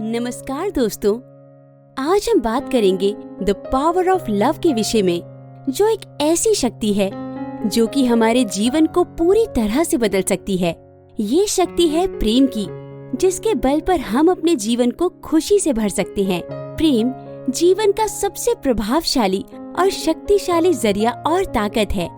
नमस्कार दोस्तों, आज हम बात करेंगे द पावर ऑफ लव के विषय में, जो एक ऐसी शक्ति है जो कि हमारे जीवन को पूरी तरह से बदल सकती है। ये शक्ति है प्रेम की, जिसके बल पर हम अपने जीवन को खुशी से भर सकते हैं। प्रेम जीवन का सबसे प्रभावशाली और शक्तिशाली जरिया और ताकत है।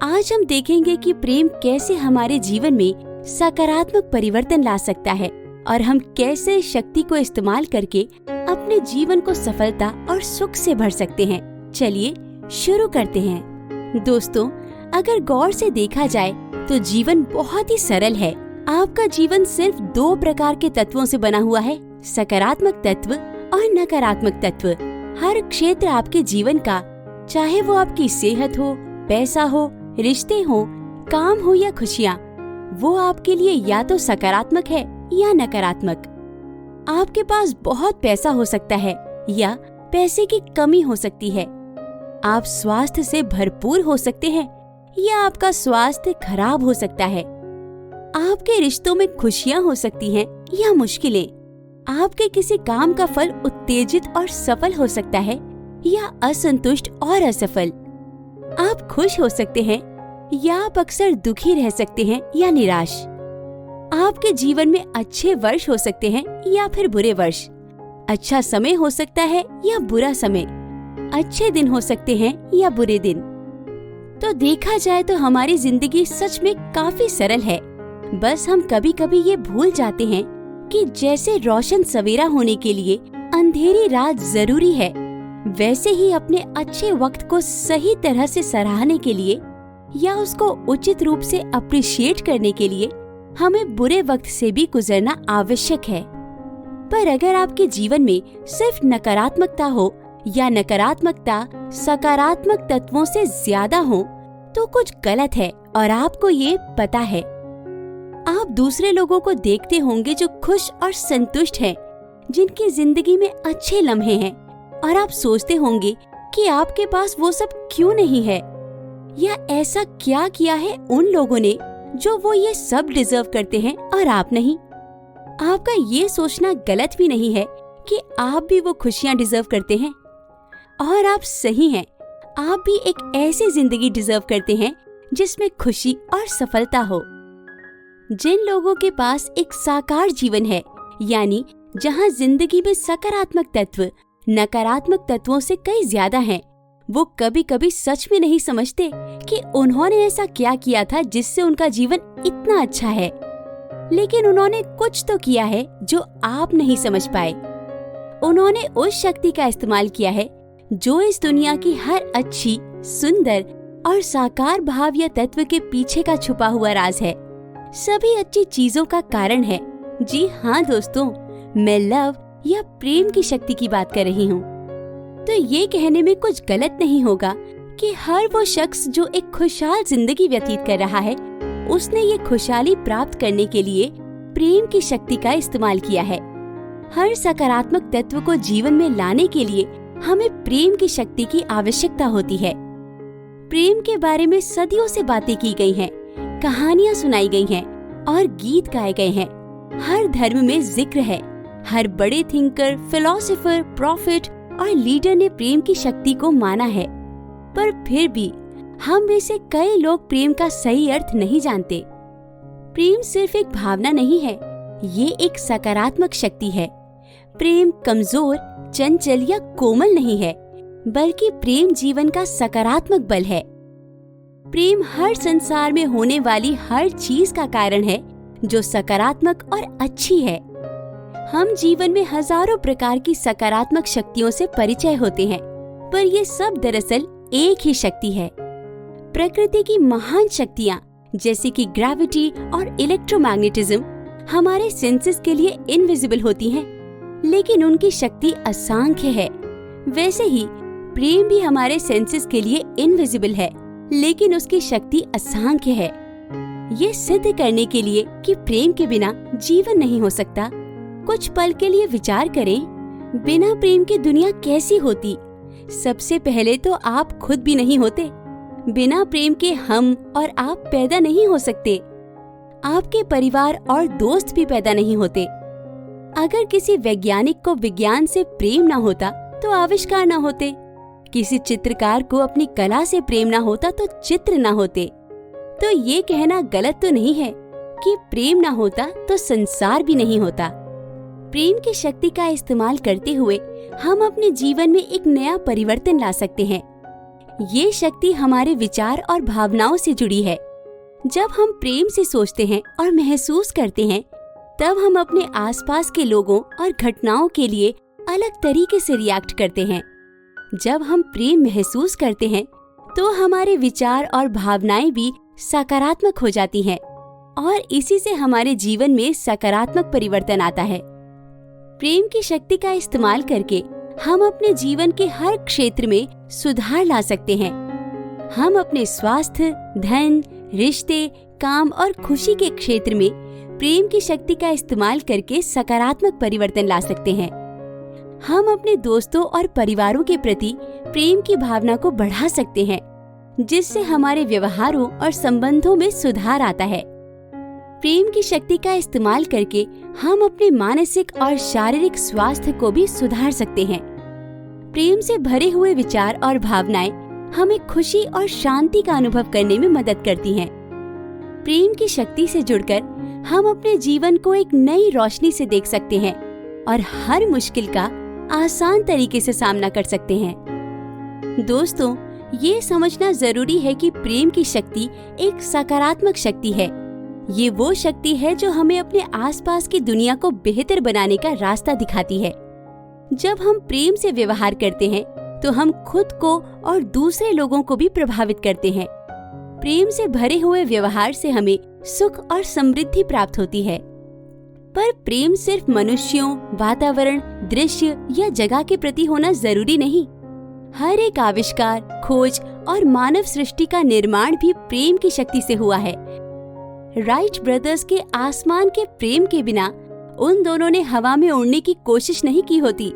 आज हम देखेंगे कि प्रेम कैसे हमारे जीवन में सकारात्मक परिवर्तन ला सकता है और हम कैसे इस शक्ति को इस्तेमाल करके अपने जीवन को सफलता और सुख से भर सकते हैं। चलिए शुरू करते हैं। दोस्तों, अगर गौर से देखा जाए तो जीवन बहुत ही सरल है। आपका जीवन सिर्फ 2 प्रकार के तत्वों से बना हुआ है, सकारात्मक तत्व और नकारात्मक तत्व। हर क्षेत्र आपके जीवन का, चाहे वो आपकी सेहत हो, पैसा हो, रिश्ते हो, काम हो या खुशियाँ, वो आपके लिए या तो सकारात्मक है या नकारात्मक। आपके पास बहुत पैसा हो सकता है या पैसे की कमी हो सकती है। आप स्वास्थ्य से भरपूर हो सकते हैं या आपका स्वास्थ्य खराब हो सकता है। आपके रिश्तों में खुशियां हो सकती हैं या मुश्किलें। आपके किसी काम का फल उत्तेजित और सफल हो सकता है या असंतुष्ट और असफल। आप खुश हो सकते हैं या आप अक्सर दुखी रह सकते हैं या निराश। आपके जीवन में अच्छे वर्ष हो सकते हैं या फिर बुरे वर्ष। अच्छा समय हो सकता है या बुरा समय। अच्छे दिन हो सकते हैं या बुरे दिन। तो देखा जाए तो हमारी जिंदगी सच में काफी सरल है। बस हम कभी कभी ये भूल जाते हैं कि जैसे रोशन सवेरा होने के लिए अंधेरी रात जरूरी है, वैसे ही अपने अच्छे वक्त को सही तरह से सराहने के लिए या उसको उचित रूप से अप्रिशिएट करने के लिए हमें बुरे वक्त से भी गुजरना आवश्यक है। पर अगर आपके जीवन में सिर्फ नकारात्मकता हो या नकारात्मकता सकारात्मक तत्वों से ज्यादा हो, तो कुछ गलत है और आपको ये पता है। आप दूसरे लोगों को देखते होंगे जो खुश और संतुष्ट हैं, जिनकी जिंदगी में अच्छे लम्हे हैं, और आप सोचते होंगे कि आपके पास वो सब क्यों नहीं है, या ऐसा क्या किया है उन लोगों ने जो वो ये सब डिजर्व करते हैं और आप नहीं। आपका ये सोचना गलत भी नहीं है कि आप भी वो खुशियां डिजर्व करते हैं, और आप सही हैं। आप भी एक ऐसी जिंदगी डिजर्व करते हैं जिसमें खुशी और सफलता हो। जिन लोगों के पास एक साकार जीवन है, यानी जहां जिंदगी में सकारात्मक तत्व नकारात्मक तत्वों से कई ज्यादा हैं, वो कभी कभी सच में नहीं समझते कि उन्होंने ऐसा क्या किया था जिससे उनका जीवन इतना अच्छा है। लेकिन उन्होंने कुछ तो किया है जो आप नहीं समझ पाए। उन्होंने उस शक्ति का इस्तेमाल किया है जो इस दुनिया की हर अच्छी, सुंदर और साकार भाव या तत्व के पीछे का छुपा हुआ राज है, सभी अच्छी चीजों का कारण है। जी हाँ दोस्तों, मैं लव या प्रेम की शक्ति की बात कर रही हूँ। तो ये कहने में कुछ गलत नहीं होगा कि हर वो शख्स जो एक खुशहाल जिंदगी व्यतीत कर रहा है, उसने ये खुशहाली प्राप्त करने के लिए प्रेम की शक्ति का इस्तेमाल किया है। हर सकारात्मक तत्व को जीवन में लाने के लिए हमें प्रेम की शक्ति की आवश्यकता होती है। प्रेम के बारे में सदियों से बातें की गई हैं, कहानियाँ सुनाई गई हैं और गीत गाए गए हैं। हर धर्म में जिक्र है। हर बड़े थिंकर, फिलोसोफर, प्रॉफिट और लीडर ने प्रेम की शक्ति को माना है। पर फिर भी हम में से कई लोग प्रेम का सही अर्थ नहीं जानते। प्रेम सिर्फ एक भावना नहीं है, ये एक सकारात्मक शक्ति है। प्रेम कमजोर, चंचल या कोमल नहीं है, बल्कि प्रेम जीवन का सकारात्मक बल है। प्रेम हर संसार में होने वाली हर चीज का कारण है जो सकारात्मक और अच्छी है। हम जीवन में हजारों प्रकार की सकारात्मक शक्तियों से परिचय होते हैं, पर ये सब दरअसल एक ही शक्ति है। प्रकृति की महान शक्तियाँ जैसे कि ग्रेविटी और इलेक्ट्रोमैग्नेटिज्म हमारे सेंसेस के लिए इनविजिबल होती हैं, लेकिन उनकी शक्ति असंख्य है। वैसे ही प्रेम भी हमारे सेंसेस के लिए इनविजिबल है, लेकिन उसकी शक्ति असंख्य है। ये सिद्ध करने के लिए कि प्रेम के बिना जीवन नहीं हो सकता, कुछ पल के लिए विचार करें, बिना प्रेम की दुनिया कैसी होती। सबसे पहले तो आप खुद भी नहीं होते। बिना प्रेम के हम और आप पैदा नहीं हो सकते। आपके परिवार और दोस्त भी पैदा नहीं होते। अगर किसी वैज्ञानिक को विज्ञान से प्रेम न होता तो आविष्कार न होते, किसी चित्रकार को अपनी कला से प्रेम न होता तो चित्र न होते। तो ये कहना गलत तो नहीं है कि प्रेम न होता तो संसार भी नहीं होता। प्रेम की शक्ति का इस्तेमाल करते हुए हम अपने जीवन में एक नया परिवर्तन ला सकते हैं। ये शक्ति हमारे विचार और भावनाओं से जुड़ी है। जब हम प्रेम से सोचते हैं और महसूस करते हैं, तब हम अपने आसपास के लोगों और घटनाओं के लिए अलग तरीके से रिएक्ट करते हैं। जब हम प्रेम महसूस करते हैं, तो हमारे विचार और भावनाएं भी सकारात्मक हो जाती हैं और इसी से हमारे जीवन में सकारात्मक परिवर्तन आता है। प्रेम की शक्ति का इस्तेमाल करके हम अपने जीवन के हर क्षेत्र में सुधार ला सकते हैं। हम अपने स्वास्थ्य, धन, रिश्ते, काम और खुशी के क्षेत्र में प्रेम की शक्ति का इस्तेमाल करके सकारात्मक परिवर्तन ला सकते हैं। हम अपने दोस्तों और परिवारों के प्रति प्रेम की भावना को बढ़ा सकते हैं, जिससे हमारे व्यवहारों और संबंधों में सुधार आता है। प्रेम की शक्ति का इस्तेमाल करके हम अपने मानसिक और शारीरिक स्वास्थ्य को भी सुधार सकते हैं। प्रेम से भरे हुए विचार और भावनाएं हमें खुशी और शांति का अनुभव करने में मदद करती हैं। प्रेम की शक्ति से जुड़कर हम अपने जीवन को एक नई रोशनी से देख सकते हैं और हर मुश्किल का आसान तरीके से सामना कर सकते हैं। दोस्तों, ये समझना जरूरी है कि प्रेम की शक्ति एक सकारात्मक शक्ति है। ये वो शक्ति है जो हमें अपने आसपास की दुनिया को बेहतर बनाने का रास्ता दिखाती है। जब हम प्रेम से व्यवहार करते हैं, तो हम खुद को और दूसरे लोगों को भी प्रभावित करते हैं। प्रेम से भरे हुए व्यवहार से हमें सुख और समृद्धि प्राप्त होती है। पर प्रेम सिर्फ मनुष्यों, वातावरण, दृश्य या जगह के प्रति होना जरूरी नहीं। हर एक आविष्कार, खोज और मानव सृष्टि का निर्माण भी प्रेम की शक्ति से हुआ है। राइट ब्रदर्स के आसमान के प्रेम के बिना उन दोनों ने हवा में उड़ने की कोशिश नहीं की होती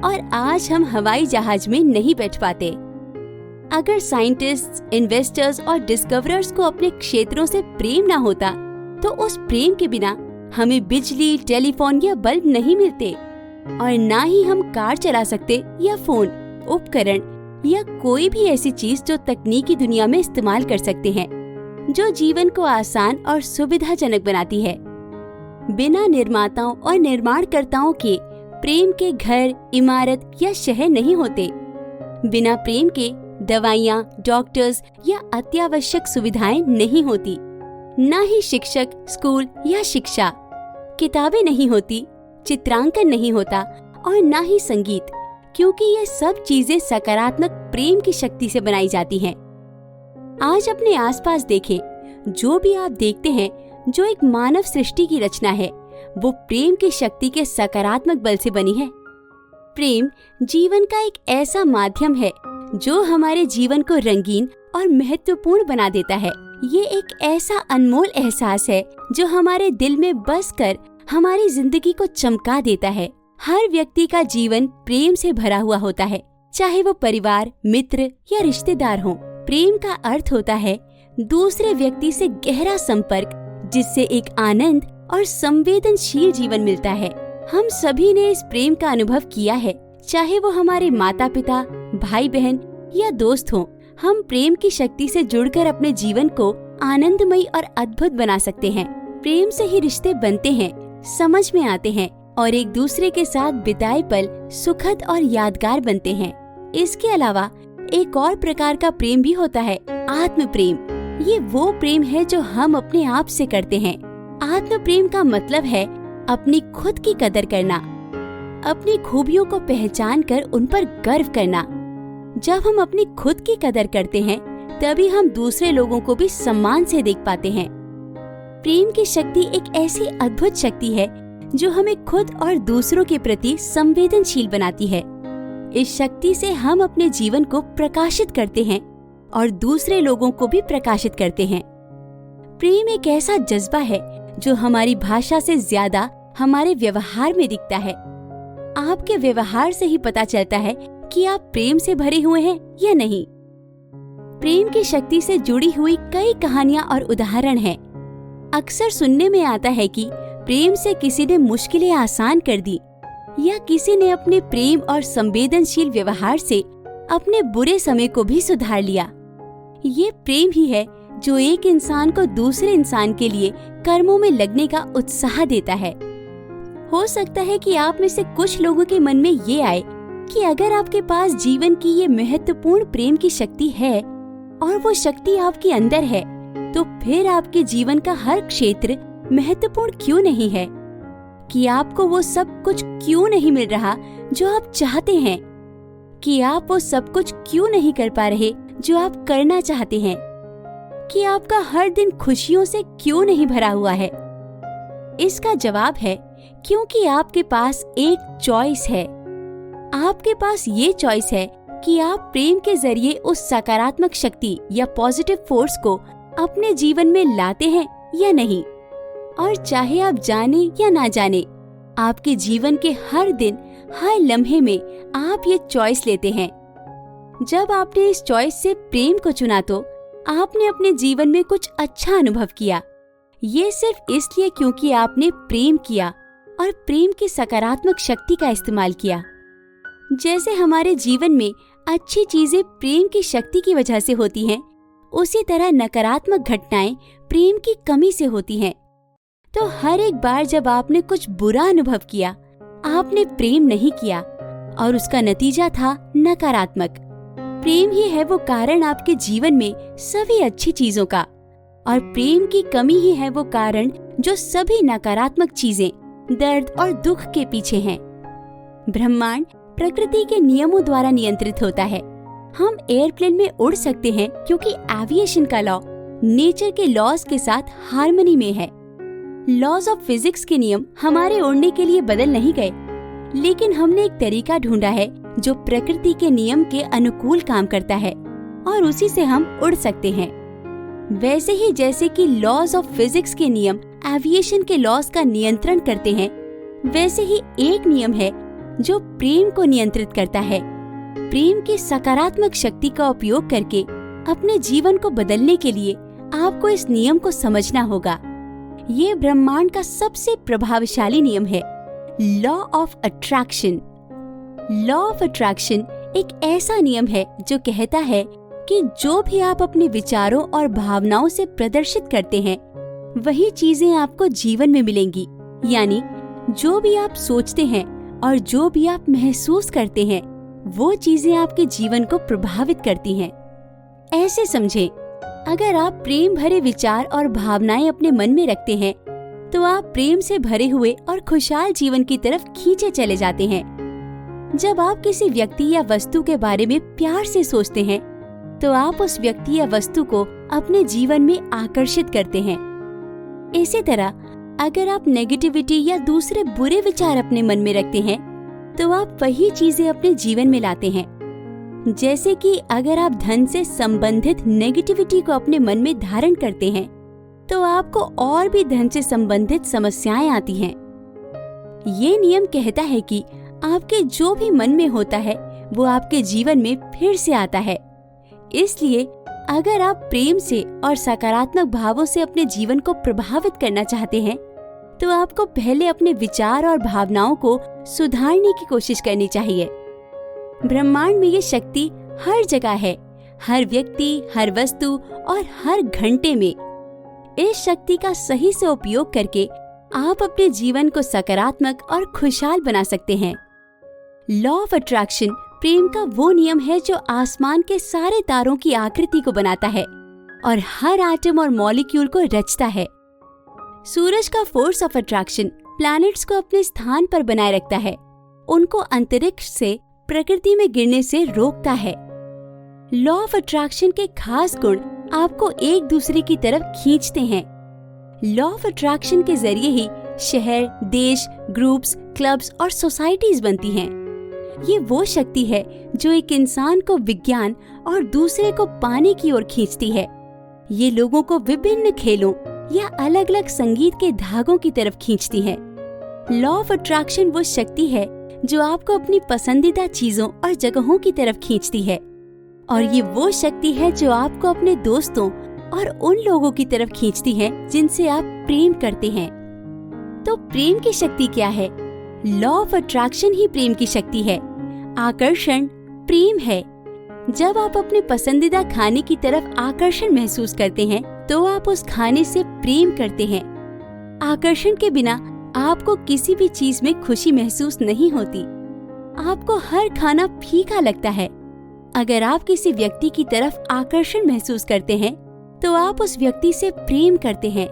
और आज हम हवाई जहाज में नहीं बैठ पाते। अगर साइंटिस्ट्स, इन्वेस्टर्स और डिस्कवरर्स को अपने क्षेत्रों से प्रेम ना होता, तो उस प्रेम के बिना हमें बिजली, टेलीफोन या बल्ब नहीं मिलते और ना ही हम कार चला सकते या फोन, उपकरण या कोई भी ऐसी चीज जो तकनीकी दुनिया में इस्तेमाल कर सकते हैं, जो जीवन को आसान और सुविधाजनक बनाती है। बिना निर्माताओं और निर्माणकर्ताओं के प्रेम के घर, इमारत या शहर नहीं होते। बिना प्रेम के दवाइयाँ, डॉक्टर्स या अत्यावश्यक सुविधाएं नहीं होती। न ही शिक्षक, स्कूल या शिक्षा, किताबें नहीं होती, चित्रांकन नहीं होता और न ही संगीत, क्योंकि ये सब चीजें सकारात्मक प्रेम की शक्ति से बनाई जाती हैं। आज अपने आसपास देखें, जो भी आप देखते हैं जो एक मानव सृष्टि की रचना है, वो प्रेम की शक्ति के सकारात्मक बल से बनी है। प्रेम जीवन का एक ऐसा माध्यम है जो हमारे जीवन को रंगीन और महत्वपूर्ण बना देता है। ये एक ऐसा अनमोल एहसास है जो हमारे दिल में बस कर हमारी जिंदगी को चमका देता है। हर व्यक्ति का जीवन प्रेम से भरा हुआ होता है, चाहे वो परिवार, मित्र या रिश्तेदार हो। प्रेम का अर्थ होता है दूसरे व्यक्ति से गहरा संपर्क, जिससे एक आनंद और संवेदनशील जीवन मिलता है। हम सभी ने इस प्रेम का अनुभव किया है, चाहे वो हमारे माता पिता, भाई बहन या दोस्त हो। हम प्रेम की शक्ति से जुड़कर अपने जीवन को आनंदमयी और अद्भुत बना सकते हैं। प्रेम से ही रिश्ते बनते हैं, समझ में आते हैं और एक दूसरे के साथ बिताए पल सुखद और यादगार बनते हैं। इसके अलावा एक और प्रकार का प्रेम भी होता है, आत्म प्रेम। ये वो प्रेम है जो हम अपने आप से करते हैं। आत्म प्रेम का मतलब है अपनी खुद की कदर करना, अपनी खूबियों को पहचान कर उन पर गर्व करना। जब हम अपनी खुद की कदर करते हैं, तभी हम दूसरे लोगों को भी सम्मान से देख पाते हैं। प्रेम की शक्ति एक ऐसी अद्भुत शक्ति है जो हमें खुद और दूसरों के प्रति संवेदनशील बनाती है। इस शक्ति से हम अपने जीवन को प्रकाशित करते हैं और दूसरे लोगों को भी प्रकाशित करते हैं। प्रेम एक ऐसा जज्बा है जो हमारी भाषा से ज्यादा हमारे व्यवहार में दिखता है। आपके व्यवहार से ही पता चलता है कि आप प्रेम से भरे हुए हैं या नहीं। प्रेम की शक्ति से जुड़ी हुई कई कहानियां और उदाहरण हैं। अक्सर सुनने में आता है कि प्रेम से किसी ने मुश्किलें आसान कर दी, या किसी ने अपने प्रेम और संवेदनशील व्यवहार से अपने बुरे समय को भी सुधार लिया। ये प्रेम ही है जो एक इंसान को दूसरे इंसान के लिए कर्मों में लगने का उत्साह देता है। हो सकता है कि आप में से कुछ लोगों के मन में ये आए कि अगर आपके पास जीवन की ये महत्वपूर्ण प्रेम की शक्ति है और वो शक्ति आपके अंदर है, तो फिर आपके जीवन का हर क्षेत्र महत्वपूर्ण क्यों नहीं है? कि आपको वो सब कुछ क्यों नहीं मिल रहा जो आप चाहते हैं? कि आप वो सब कुछ क्यों नहीं कर पा रहे जो आप करना चाहते हैं? कि आपका हर दिन खुशियों से क्यों नहीं भरा हुआ है? इसका जवाब है क्योंकि आपके पास एक चॉइस है। आपके पास ये चॉइस है कि आप प्रेम के जरिए उस सकारात्मक शक्ति या पॉजिटिव फोर्स को अपने जीवन में लाते हैं या नहीं। और चाहे आप जाने या ना जाने, आपके जीवन के हर दिन, हर लम्हे में आप ये चॉइस लेते हैं। जब आपने इस चॉइस से प्रेम को चुना तो आपने अपने जीवन में कुछ अच्छा अनुभव किया। ये सिर्फ इसलिए क्योंकि आपने प्रेम किया और प्रेम की सकारात्मक शक्ति का इस्तेमाल किया। जैसे हमारे जीवन में अच्छी चीजें प्रेम की शक्ति की वजह से होती हैं, उसी तरह नकारात्मक घटनाएं प्रेम की कमी से होती हैं। तो हर एक बार जब आपने कुछ बुरा अनुभव किया, आपने प्रेम नहीं किया और उसका नतीजा था नकारात्मक। प्रेम ही है वो कारण आपके जीवन में सभी अच्छी चीजों का, और प्रेम की कमी ही है वो कारण जो सभी नकारात्मक चीजें, दर्द और दुख के पीछे हैं। ब्रह्मांड प्रकृति के नियमों द्वारा नियंत्रित होता है। हम एयरप्लेन में उड़ सकते हैं क्योंकि एविएशन का लॉ नेचर के लॉज के साथ हार्मनी में है। लॉज ऑफ फिजिक्स के नियम हमारे उड़ने के लिए बदल नहीं गए, लेकिन हमने एक तरीका ढूंढा है जो प्रकृति के नियम के अनुकूल काम करता है और उसी से हम उड़ सकते हैं। वैसे ही जैसे कि लॉज ऑफ फिजिक्स के नियम एविएशन के लॉज का नियंत्रण करते हैं, वैसे ही एक नियम है जो प्रेम को नियंत्रित करता है। प्रेम की सकारात्मक शक्ति का उपयोग करके अपने जीवन को बदलने के लिए आपको इस नियम को समझना होगा। ये ब्रह्मांड का सबसे प्रभावशाली नियम है, law of attraction. Law of attraction एक ऐसा नियम है जो कहता है कि जो भी आप अपने विचारों और भावनाओं से प्रदर्शित करते हैं, वही चीजें आपको जीवन में मिलेंगी। यानी जो भी आप सोचते हैं और जो भी आप महसूस करते हैं, वो चीजें आपके जीवन को प्रभावित करती हैं। ऐसे समझें, अगर आप प्रेम भरे विचार और भावनाएं अपने मन में रखते हैं, तो आप प्रेम से भरे हुए और खुशहाल जीवन की तरफ खींचे चले जाते हैं। जब आप किसी व्यक्ति या वस्तु के बारे में प्यार से सोचते हैं, तो आप उस व्यक्ति या वस्तु को अपने जीवन में आकर्षित करते हैं। इसी तरह अगर आप नेगेटिविटी या दूसरे बुरे विचार अपने मन में रखते हैं, तो आप वही चीजें अपने जीवन में लाते हैं। जैसे कि अगर आप धन से संबंधित नेगेटिविटी को अपने मन में धारण करते हैं, तो आपको और भी धन से संबंधित समस्याएं आती हैं। ये नियम कहता है कि आपके जो भी मन में होता है, वो आपके जीवन में फिर से आता है। इसलिए अगर आप प्रेम से और सकारात्मक भावों से अपने जीवन को प्रभावित करना चाहते हैं, तो आपको पहले अपने विचार और भावनाओं को सुधारने की कोशिश करनी चाहिए। ब्रह्मांड में ये शक्ति हर जगह है, हर व्यक्ति, हर वस्तु और हर घंटे में। इस शक्ति का सही से उपयोग करके आप अपने जीवन को सकारात्मक और खुशहाल बना सकते हैं। लॉ ऑफ अट्रैक्शन प्रेम का वो नियम है जो आसमान के सारे तारों की आकृति को बनाता है और हर एटम और मॉलिक्यूल को रचता है। सूरज का फोर्स ऑफ अट्रैक्शन प्लैनेट्स को अपने स्थान पर बनाए रखता है, उनको अंतरिक्ष से प्रकृति में गिरने से रोकता है। लॉ ऑफ अट्रैक्शन के खास गुण आपको एक दूसरे की तरफ खींचते हैं। लॉ ऑफ अट्रैक्शन के जरिए ही शहर, देश, ग्रुप्स, क्लब्स और सोसाइटीज बनती हैं। ये वो शक्ति है जो एक इंसान को विज्ञान और दूसरे को पाने की ओर खींचती है। ये लोगों को विभिन्न खेलों या अलग अलग संगीत के धागों की तरफ खींचती है। लॉ ऑफ अट्रैक्शन वो शक्ति है जो आपको अपनी पसंदीदा चीजों और जगहों की तरफ खींचती है, और ये वो शक्ति है जो आपको अपने दोस्तों और उन लोगों की तरफ खींचती है जिनसे आप प्रेम करते हैं। तो प्रेम की शक्ति क्या है? लॉ ऑफ अट्रैक्शन ही प्रेम की शक्ति है। आकर्षण प्रेम है। जब आप अपने पसंदीदा खाने की तरफ आकर्षण महसूस करते हैं तो आप उस खाने से प्रेम करते हैं। आकर्षण के बिना आपको किसी भी चीज में खुशी महसूस नहीं होती। आपको हर खाना फीका लगता है। अगर आप किसी व्यक्ति की तरफ आकर्षण महसूस करते हैं तो आप उस व्यक्ति से प्रेम करते हैं।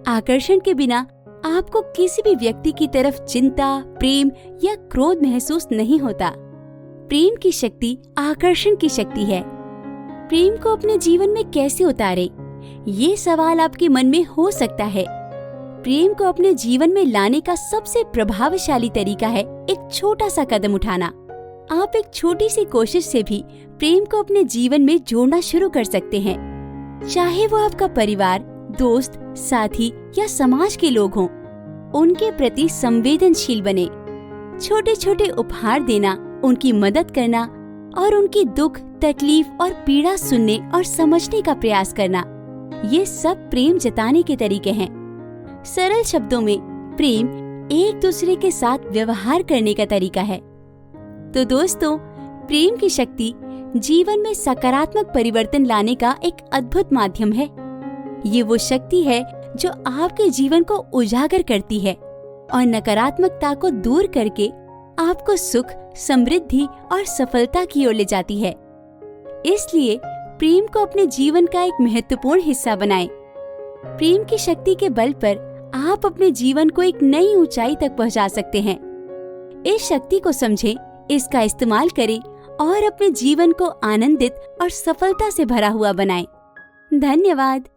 आकर्षण के बिना आपको किसी भी व्यक्ति की तरफ चिंता, प्रेम या क्रोध महसूस नहीं होता। प्रेम की शक्ति आकर्षण की शक्ति है। प्रेम को अपने जीवन में कैसे उतारें? ये सवाल आपके मन में हो सकता है। प्रेम को अपने जीवन में लाने का सबसे प्रभावशाली तरीका है एक छोटा सा कदम उठाना। आप एक छोटी सी कोशिश से भी प्रेम को अपने जीवन में जोड़ना शुरू कर सकते हैं। चाहे वो आपका परिवार, दोस्त, साथी या समाज के लोग हों, उनके प्रति संवेदनशील बने। छोटे छोटे उपहार देना, उनकी मदद करना और उनकी दुख, तकलीफ और पीड़ा सुनने और समझने का प्रयास करना, ये सब प्रेम जताने के तरीके हैं। सरल शब्दों में प्रेम एक दूसरे के साथ व्यवहार करने का तरीका है। तो दोस्तों, प्रेम की शक्ति जीवन में सकारात्मक परिवर्तन लाने का एक अद्भुत माध्यम है। ये वो शक्ति है जो आपके जीवन को उजागर करती है और नकारात्मकता को दूर करके आपको सुख, समृद्धि और सफलता की ओर ले जाती है। इसलिए प्रेम को अपने जीवन का एक महत्वपूर्ण हिस्सा बनाएं। प्रेम की शक्ति के बल पर आप अपने जीवन को एक नई ऊंचाई तक पहुंचा सकते हैं। इस शक्ति को समझें, इसका इस्तेमाल करें और अपने जीवन को आनंदित और सफलता से भरा हुआ बनाएं। धन्यवाद।